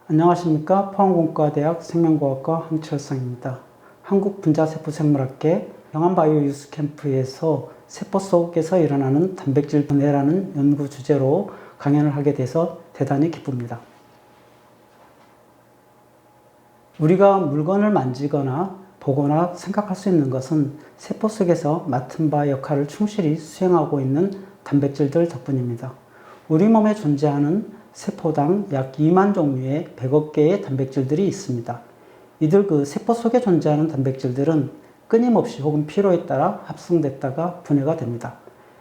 안녕하십니까. 포항공과대학 생명과학과 황철상입니다. 한국분자세포생물학계 병암바이오 유스캠프에서 세포 속에서 일어나는 단백질 분해라는 연구 주제로 강연을 하게 돼서 대단히 기쁩니다. 우리가 물건을 만지거나 보거나 생각할 수 있는 것은 세포 속에서 맡은 바 역할을 충실히 수행하고 있는 단백질들 덕분입니다. 우리 몸에 존재하는 세포당 약 2만 종류의 100억 개의 단백질들이 있습니다. 이들 그 세포 속에 존재하는 단백질들은 끊임없이 혹은 필요에 따라 합성됐다가 분해가 됩니다.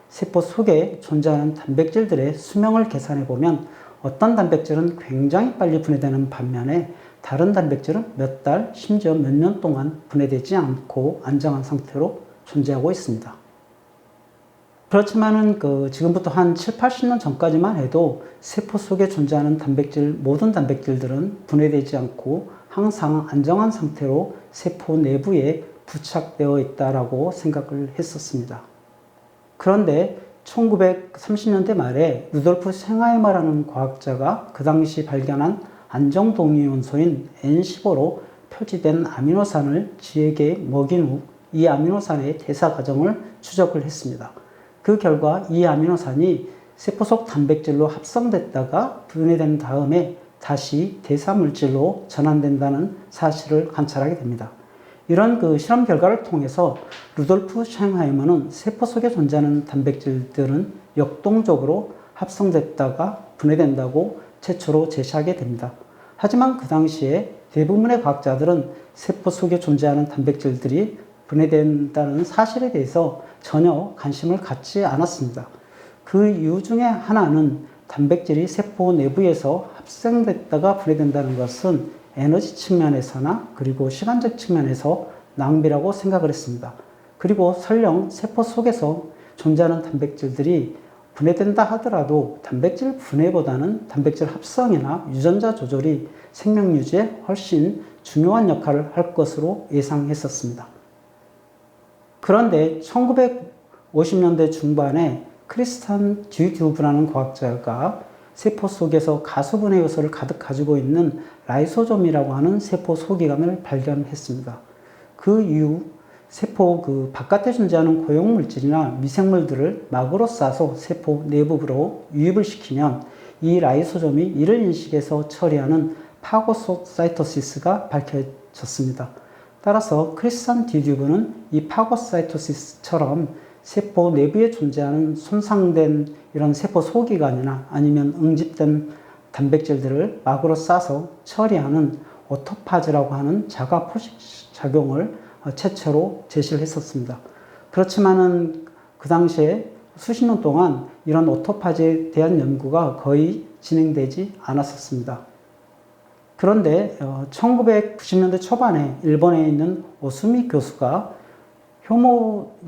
세포 속에 존재하는 단백질들의 수명을 계산해 보면 어떤 단백질은 굉장히 빨리 분해되는 반면에 다른 단백질은 몇 달, 심지어 몇 년 동안 분해되지 않고 안정한 상태로 존재하고 있습니다. 그렇지만은 지금부터 한 7, 80년 전까지만 해도 세포 속에 존재하는 모든 단백질들은 분해되지 않고 항상 안정한 상태로 세포 내부에 부착되어 있다라고 생각을 했었습니다. 그런데 1930년대 말에 루돌프 셴하이머라는 과학자가 그 당시 발견한 안정동위원소인 N15로 표지된 아미노산을 쥐에게 먹인 후 이 아미노산의 대사 과정을 추적을 했습니다. 그 결과 이 아미노산이 세포 속 단백질로 합성됐다가 분해된 다음에 다시 대사물질로 전환된다는 사실을 관찰하게 됩니다. 이런 실험 결과를 통해서 루돌프 셴하이머는 세포 속에 존재하는 단백질들은 역동적으로 합성됐다가 분해된다고 최초로 제시하게 됩니다. 하지만 그 당시에 대부분의 과학자들은 세포 속에 존재하는 단백질들이 분해된다는 사실에 대해서 전혀 관심을 갖지 않았습니다. 그 이유 중에 하나는 단백질이 세포 내부에서 합성됐다가 분해된다는 것은 에너지 측면에서나 그리고 시간적 측면에서 낭비라고 생각을 했습니다. 그리고 설령 세포 속에서 존재하는 단백질들이 분해된다 하더라도 단백질 분해보다는 단백질 합성이나 유전자 조절이 생명 유지에 훨씬 중요한 역할을 할 것으로 예상했었습니다. 그런데 1950년대 중반에 크리스탄 듀듀브라는 과학자가 세포 속에서 가수분해 요소를 가득 가지고 있는 라이소좀이라고 하는 세포 소기관을 발견했습니다. 그 이후 세포 바깥에 존재하는 고용물질이나 미생물들을 막으로 싸서 세포 내부로 유입을 시키면 이 라이소좀이 이를 인식해서 처리하는 파고사이토시스가 밝혀졌습니다. 따라서 크리스탄 듀듀브는 이 파고사이토시스처럼 세포 내부에 존재하는 손상된 이런 세포 소기관이나 아니면 응집된 단백질들을 막으로 싸서 처리하는 오토파지라고 하는 자가 포식 작용을 최초로 제시를 했었습니다. 그렇지만은 그 당시에 수십 년 동안 이런 오토파지에 대한 연구가 거의 진행되지 않았었습니다. 그런데 1990년대 초반에 일본에 있는 오스미 교수가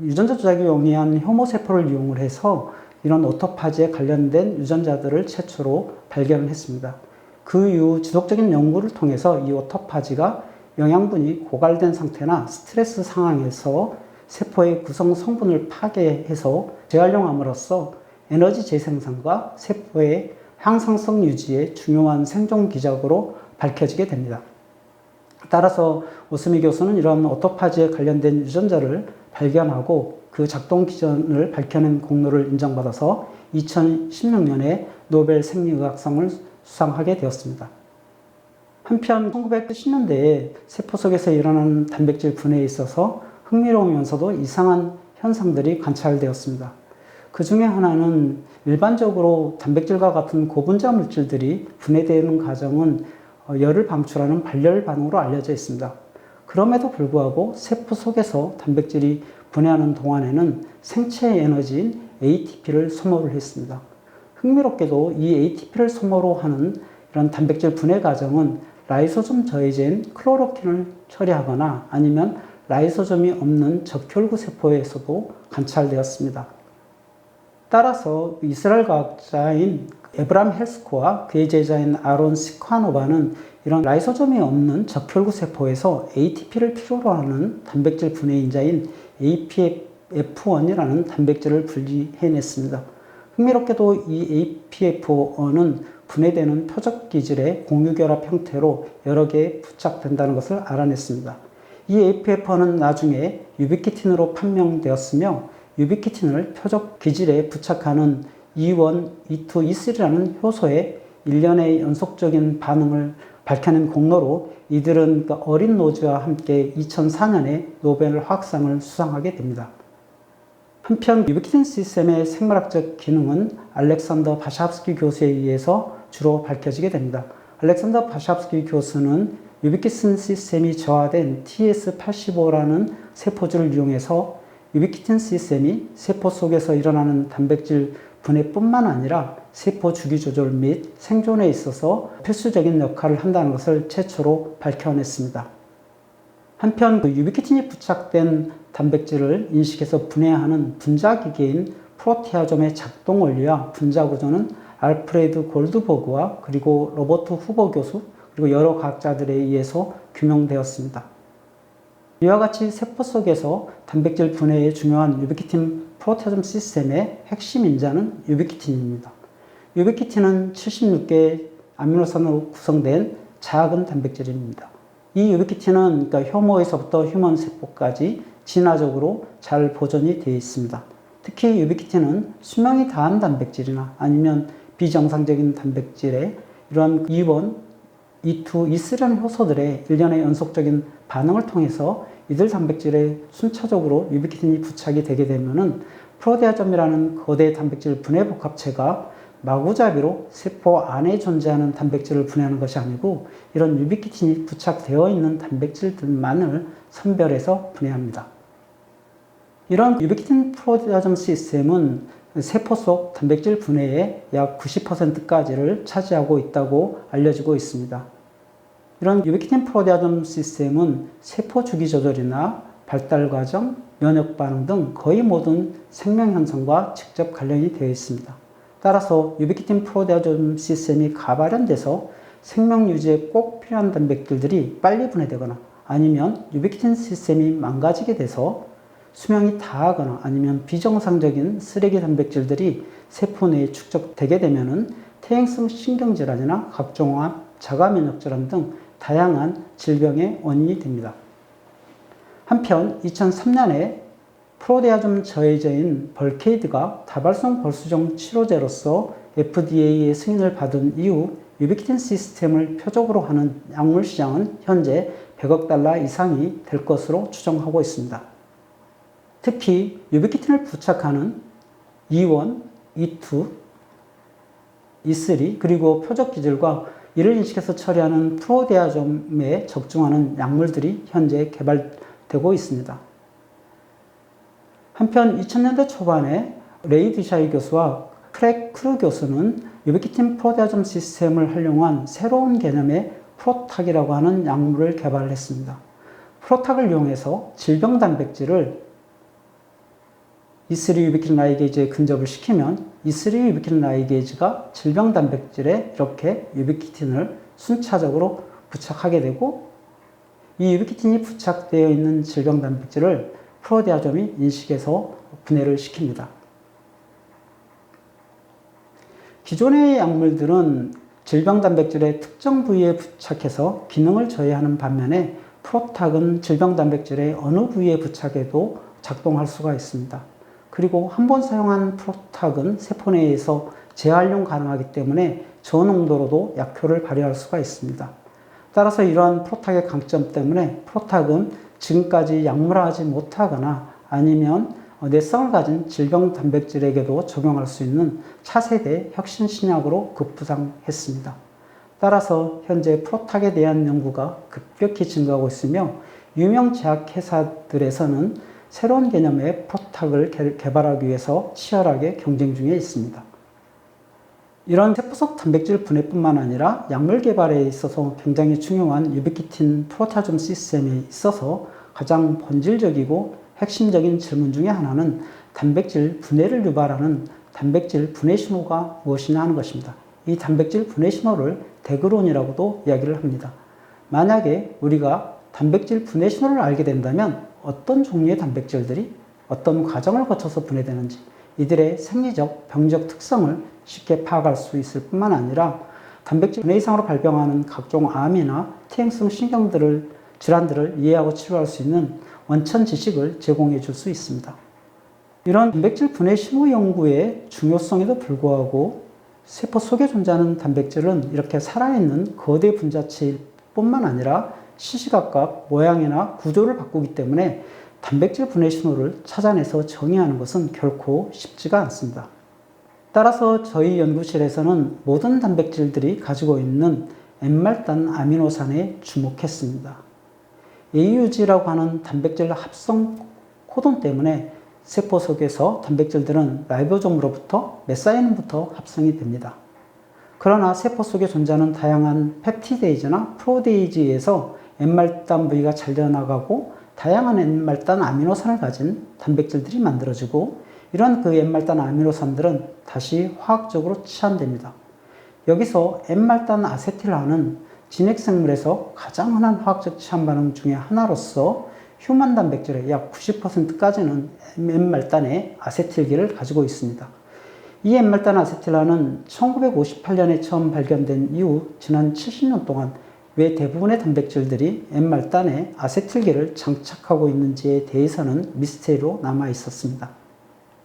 유전자 조작에 용이한 효모세포를 이용을 해서 이런 오토파지에 관련된 유전자들을 최초로 발견을 했습니다. 그 이후 지속적인 연구를 통해서 이 오토파지가 영양분이 고갈된 상태나 스트레스 상황에서 세포의 구성 성분을 파괴해서 재활용함으로써 에너지 재생산과 세포의 항상성 유지에 중요한 생존 기적으로 밝혀지게 됩니다. 따라서 오스미 교수는 이런 오토파지에 관련된 유전자를 발견하고 그 작동 기전을 밝혀낸 공로를 인정받아서 2016년에 노벨 생리의학상을 수상하게 되었습니다. 한편 1970년대에 세포 속에서 일어나는 단백질 분해에 있어서 흥미로우면서도 이상한 현상들이 관찰되었습니다. 그 중에 하나는 일반적으로 단백질과 같은 고분자 물질들이 분해되는 과정은 열을 방출하는 발열 반응으로 알려져 있습니다. 그럼에도 불구하고 세포 속에서 단백질이 분해하는 동안에는 생체 에너지인 ATP를 소모를 했습니다. 흥미롭게도 이 ATP를 소모로 하는 이런 단백질 분해 과정은 라이소좀 저해제인 클로로킨을 처리하거나 아니면 라이소좀이 없는 적혈구 세포에서도 관찰되었습니다. 따라서 이스라엘 과학자인 에브람 헬스코와 그의 제자인 아론 시카노바는 이런 라이소좀이 없는 적혈구 세포에서 ATP를 필요로 하는 단백질 분해 인자인 APF1이라는 단백질을 분리해냈습니다. 흥미롭게도 이 APF는 분해되는 표적 기질의 공유결합 형태로 여러 개 부착된다는 것을 알아냈습니다. 이 APF는 나중에 유비키틴으로 판명되었으며 유비키틴을 표적 기질에 부착하는 E1, E2, E3라는 효소의 일련의 연속적인 반응을 밝혀낸 공로로 이들은 어린 노즈와 함께 2004년에 노벨 화학상을 수상하게 됩니다. 한편 유비키틴 시스템의 생물학적 기능은 알렉산더 바샤프스키 교수에 의해서 주로 밝혀지게 됩니다. 알렉산더 바샤프스키 교수는 유비키틴 시스템이 저하된 TS85라는 세포질을 이용해서 유비키틴 시스템이 세포 속에서 일어나는 단백질 분해뿐만 아니라 세포 주기 조절 및 생존에 있어서 필수적인 역할을 한다는 것을 최초로 밝혀냈습니다. 한편 유비키틴이 부착된 단백질을 인식해서 분해하는 분자기계인 프로테아좀의 작동 원리와 분자 구조는 알프레드 골드버그와 그리고 로버트 후버 교수 그리고 여러 과학자들에 의해서 규명되었습니다. 이와 같이 세포 속에서 단백질 분해에 중요한 유비키틴 프로테아좀 시스템의 핵심 인자는 유비키틴입니다. 유비키틴은 76개의 아미노산으로 구성된 작은 단백질입니다. 이 유비키틴은 효모에서부터 휴먼 세포까지 진화적으로 잘 보존이 되어 있습니다. 특히 유비키틴은 수명이 다한 단백질이나 아니면 비정상적인 단백질에 이러한 E1, E2, E3라는 효소들의 일련의 연속적인 반응을 통해서 이들 단백질에 순차적으로 유비키틴이 부착이 되게 되면은 프로테아점이라는 거대 단백질 분해 복합체가 마구잡이로 세포 안에 존재하는 단백질을 분해하는 것이 아니고 이런 유비키틴이 부착되어 있는 단백질들만을 선별해서 분해합니다. 이런 유비키틴 프로테아점 시스템은 세포 속 단백질 분해의 약 90%까지를 차지하고 있다고 알려지고 있습니다. 이런 유비키틴 프로테아점 시스템은 세포 주기 조절이나 발달 과정, 면역 반응 등 거의 모든 생명 현상과 직접 관련이 되어 있습니다. 따라서 유비키틴 프로테아점 시스템이 가발현돼서 생명 유지에 꼭 필요한 단백질들이 빨리 분해되거나 아니면 유비키틴 시스템이 망가지게 돼서 수명이 다하거나 아니면 비정상적인 쓰레기 단백질들이 세포 내에 축적되게 되면은 퇴행성 신경질환이나 각종암, 자가면역질환 등 다양한 질병의 원인이 됩니다. 한편 2003년에 프로테아좀 저해제인 벌케이드가 다발성 벌수종 치료제로서 FDA의 승인을 받은 이후 유비키틴 시스템을 표적으로 하는 약물 시장은 현재 100억 달러 이상이 될 것으로 추정하고 있습니다. 특히 유비키틴을 부착하는 E1, E2, E3 그리고 표적 기질과 이를 인식해서 처리하는 프로테아좀에 적중하는 약물들이 현재 개발되고 있습니다. 한편 2000년대 초반에 레이 드샤이 교수와 크랙 크루 교수는 유비키틴 프로테아좀 시스템을 활용한 새로운 개념의 프로탁이라고 하는 약물을 개발했습니다. 프로탁을 이용해서 질병 단백질을 E3 유비키틴 라이게이즈에 근접을 시키면 E3 유비키틴 라이게이즈가 질병 단백질에 이렇게 유비키틴을 순차적으로 부착하게 되고 이 유비키틴이 부착되어 있는 질병 단백질을 프로테아좀이 인식해서 분해를 시킵니다. 기존의 약물들은 질병 단백질의 특정 부위에 부착해서 기능을 저해하는 반면에 프로탁은 질병 단백질의 어느 부위에 부착해도 작동할 수가 있습니다. 그리고 한 번 사용한 프로탁은 세포 내에서 재활용 가능하기 때문에 저농도로도 약효를 발휘할 수가 있습니다. 따라서 이러한 프로탁의 강점 때문에 프로탁은 지금까지 약물화하지 못하거나 아니면 내성을 가진 질병 단백질에게도 적용할 수 있는 차세대 혁신 신약으로 급부상했습니다. 따라서 현재 프로탁에 대한 연구가 급격히 증가하고 있으며 유명 제약회사들에서는 새로운 개념의 프로탁을 개발하기 위해서 치열하게 경쟁 중에 있습니다. 이런 세포 속 단백질 분해뿐만 아니라 약물 개발에 있어서 굉장히 중요한 유비키틴 프로테아좀 시스템에 있어서 가장 본질적이고 핵심적인 질문 중에 하나는 단백질 분해를 유발하는 단백질 분해 신호가 무엇이냐 하는 것입니다. 이 단백질 분해 신호를 데그론이라고도 이야기를 합니다. 만약에 우리가 단백질 분해 신호를 알게 된다면 어떤 종류의 단백질들이 어떤 과정을 거쳐서 분해되는지 이들의 생리적, 병적 특성을 쉽게 파악할 수 있을 뿐만 아니라 단백질 분해 이상으로 발병하는 각종 암이나 퇴행성 질환들을 이해하고 치료할 수 있는 원천 지식을 제공해 줄 수 있습니다. 이런 단백질 분해 신호 연구의 중요성에도 불구하고 세포 속에 존재하는 단백질은 이렇게 살아있는 거대 분자체일 뿐만 아니라 시시각각 모양이나 구조를 바꾸기 때문에 단백질 분해 신호를 찾아내서 정의하는 것은 결코 쉽지가 않습니다. 따라서 저희 연구실에서는 모든 단백질들이 가지고 있는 N말단 아미노산에 주목했습니다. AUG라고 하는 단백질 합성 코돈 때문에 세포 속에서 단백질들은 라이보솜으로부터 메사이닌부터 합성이 됩니다. 그러나 세포 속에 존재하는 다양한 펩티데이즈나 프로테이즈에서 N말단 부위가 잘려나가고 다양한 N말단 아미노산을 가진 단백질들이 만들어지고 이런 그 N말단 아미노산들은 다시 화학적으로 치환됩니다. 여기서 N말단 아세틸화는 진핵생물에서 가장 흔한 화학적 치환 반응 중의 하나로서 휴먼 단백질의 약 90%까지는 N말단의 아세틸기를 가지고 있습니다. 이 N말단 아세틸화는 1958년에 처음 발견된 이후 지난 70년 동안 왜 대부분의 단백질들이 N말단에 아세틸기를 장착하고 있는지에 대해서는 미스테리로 남아 있었습니다.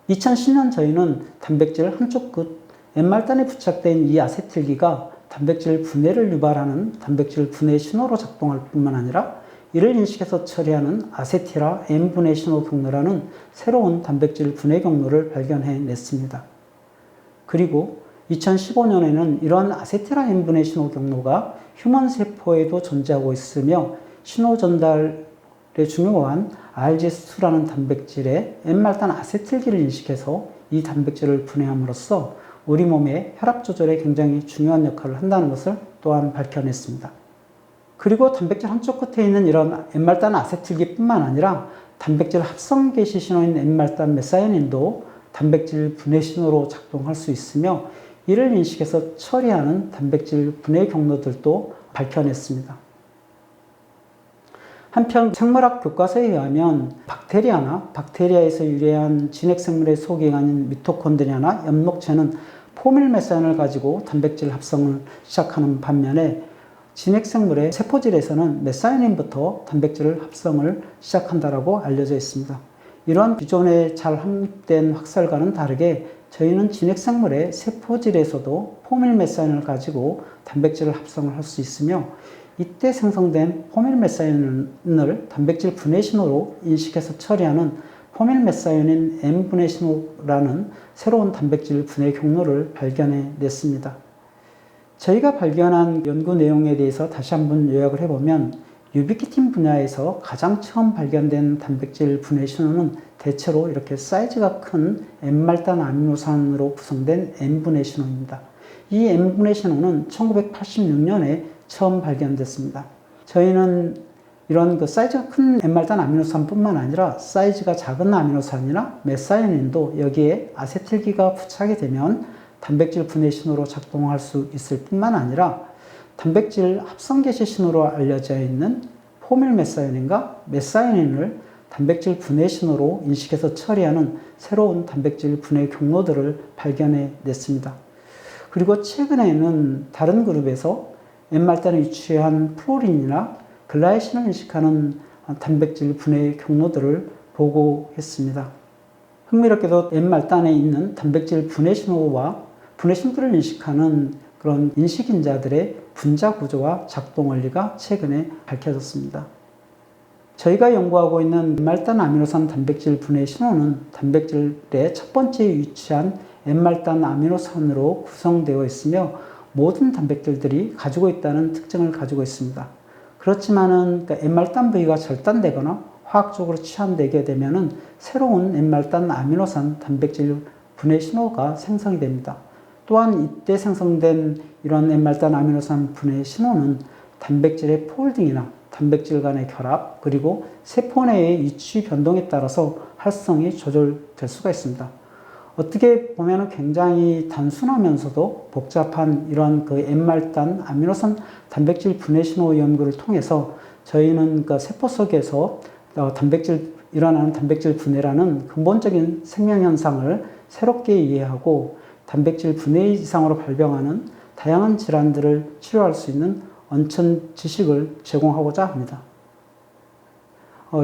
2010년 저희는 단백질 한쪽 끝 N말단에 부착된 이 아세틸기가 단백질 분해를 유발하는 단백질 분해 신호로 작동할 뿐만 아니라 이를 인식해서 처리하는 아세틸화 N분해 신호 경로라는 새로운 단백질 분해 경로를 발견해냈습니다. 그리고 2015년에는 이러한 아세틸화 N분해 신호 경로가 휴먼 세포에도 존재하고 있으며 신호 전달에 중요한 RGS2라는 단백질의 N말단 아세틸기를 인식해서 이 단백질을 분해함으로써 우리 몸의 혈압 조절에 굉장히 중요한 역할을 한다는 것을 또한 밝혀냈습니다. 그리고 단백질 한쪽 끝에 있는 이런 N말단 아세틸기뿐만 아니라 단백질 합성 개시 신호인 N말단 메사이닌도 단백질 분해 신호로 작동할 수 있으며 이를 인식해서 처리하는 단백질 분해 경로들도 밝혀냈습니다. 한편 생물학 교과서에 의하면 박테리아에서 유래한 진핵생물의 속이 아닌 미토콘드리아나 엽록체는 포밀메사인을 가지고 단백질 합성을 시작하는 반면에 진핵생물의 세포질에서는 메사이닌부터 단백질 합성을 시작한다고 알려져 있습니다. 이러한 기존에 잘 함입된 학설과는 다르게 저희는 진핵생물의 세포질에서도 포밀메사인을 가지고 단백질 합성을 할 수 있으며 이때 생성된 포밀메사인을 단백질 분해 신호로 인식해서 처리하는 포밀메사이닌 N분해 신호라는 새로운 단백질 분해 경로를 발견해냈습니다. 저희가 발견한 연구 내용에 대해서 다시 한번 요약을 해보면 유비키틴 분야에서 가장 처음 발견된 단백질 분해 신호는 대체로 이렇게 사이즈가 큰 N말단 아미노산으로 구성된 N분해 신호입니다. 이 N분해 신호는 1986년에 처음 발견됐습니다. 저희는 이런 그 사이즈가 큰 N말단 아미노산뿐만 아니라 사이즈가 작은 아미노산이나 메사이닌도 여기에 아세틸기가 부착이 되면 단백질 분해 신호로 작동할 수 있을 뿐만 아니라 단백질 합성 개시 신호로 알려져 있는 포밀메사이닌과 메사이닌을 단백질 분해 신호로 인식해서 처리하는 새로운 단백질 분해 경로들을 발견해냈습니다. 그리고 최근에는 다른 그룹에서 N말단에 위치한 플로린이나 글라이신을 인식하는 단백질 분해 경로들을 보고했습니다. 흥미롭게도 N말단에 있는 단백질 분해 신호와 분해 신호를 인식하는 그런 인식인자들의 분자 구조와 작동 원리가 최근에 밝혀졌습니다. 저희가 연구하고 있는 N말단 아미노산 단백질 분해 신호는 단백질의 첫 번째에 위치한 N말단 아미노산으로 구성되어 있으며 모든 단백질들이 가지고 있다는 특징을 가지고 있습니다. 그렇지만은 N말단 부위가 절단되거나 화학적으로 치환되게 되면은 새로운 N말단 아미노산 단백질 분해 신호가 생성이 됩니다. 또한 이때 생성된 이런 N말단 아미노산 분해 신호는 단백질의 폴딩이나 단백질 간의 결합 그리고 세포 내의 위치 변동에 따라서 활성이 조절될 수가 있습니다. 어떻게 보면 굉장히 단순하면서도 복잡한 이런 그 N말단 아미노산 단백질 분해 신호 연구를 통해서 저희는 그 세포 속에서 일어나는 단백질 분해라는 근본적인 생명 현상을 새롭게 이해하고 단백질 분해 이상으로 발병하는 다양한 질환들을 치료할 수 있는 원천 지식을 제공하고자 합니다.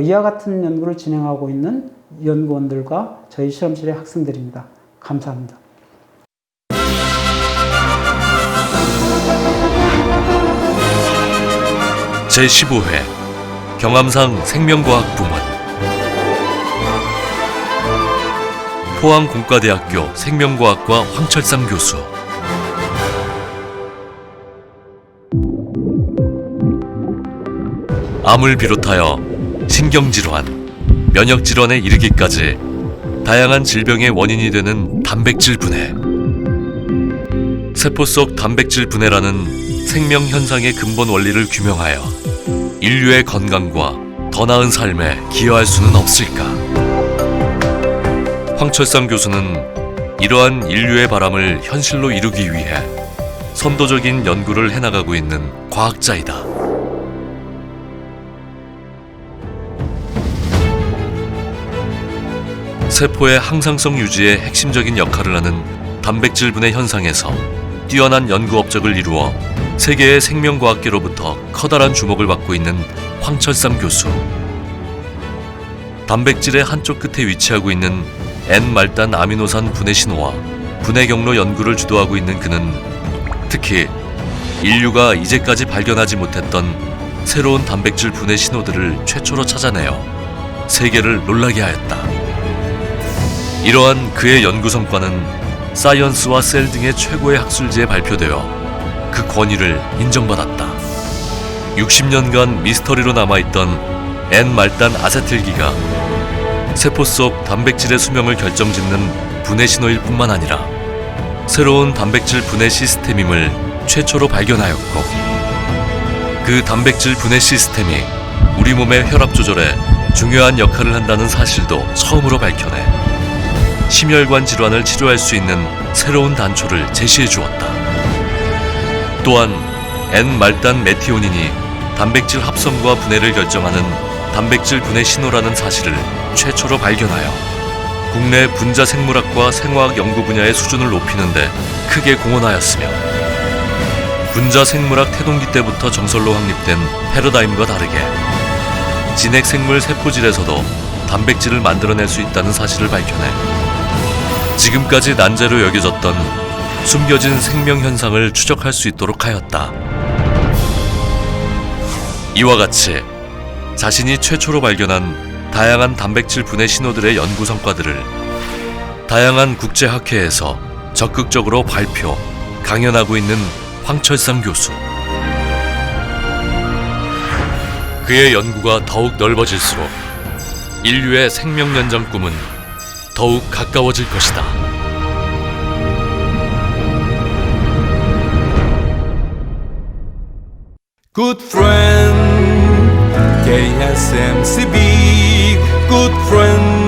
이와 같은 연구를 진행하고 있는 연구원들과 저희 실험실의 학생들입니다. 감사합니다. 제15회 경암상 생명과학 부문 포항공과대학교 생명과학과 황철상 교수. 암을 비롯하여 신경질환, 면역질환에 이르기까지 다양한 질병의 원인이 되는 단백질 분해. 세포 속 단백질 분해라는 생명 현상의 근본 원리를 규명하여 인류의 건강과 더 나은 삶에 기여할 수는 없을까? 황철상 교수는 이러한 인류의 바람을 현실로 이루기 위해 선도적인 연구를 해나가고 있는 과학자이다. 세포의 항상성 유지에 핵심적인 역할을 하는 단백질 분해 현상에서 뛰어난 연구 업적을 이루어 세계의 생명과학계로부터 커다란 주목을 받고 있는 황철상 교수. 단백질의 한쪽 끝에 위치하고 있는 N-말단 아미노산 분해 신호와 분해 경로 연구를 주도하고 있는 그는 특히 인류가 이제까지 발견하지 못했던 새로운 단백질 분해 신호들을 최초로 찾아내어 세계를 놀라게 하였다. 이러한 그의 연구 성과는 사이언스와 셀 등의 최고의 학술지에 발표되어 그 권위를 인정받았다. 60년간 미스터리로 남아있던 N-말단 아세틸기가 세포 속 단백질의 수명을 결정짓는 분해 신호일 뿐만 아니라 새로운 단백질 분해 시스템임을 최초로 발견하였고, 그 단백질 분해 시스템이 우리 몸의 혈압 조절에 중요한 역할을 한다는 사실도 처음으로 밝혀내 심혈관 질환을 치료할 수 있는 새로운 단초를 제시해 주었다. 또한 N-말단 메티오닌이 단백질 합성과 분해를 결정하는 단백질 분해 신호라는 사실을 최초로 발견하여 국내 분자 생물학과 생화학 연구 분야의 수준을 높이는 데 크게 공헌하였으며, 분자 생물학 태동기 때부터 정설로 확립된 패러다임과 다르게 진핵 생물 세포질에서도 단백질을 만들어낼 수 있다는 사실을 밝혀내 지금까지 난제로 여겨졌던 숨겨진 생명 현상을 추적할 수 있도록 하였다. 이와 같이 자신이 최초로 발견한 다양한 단백질 분해 신호들의 연구 성과들을 다양한 국제학회에서 적극적으로 발표, 강연하고 있는 황철상 교수. 그의 연구가 더욱 넓어질수록 인류의 생명 연장 꿈은 더욱 가까워질 것이다. Good friend, KSMCB, good friend.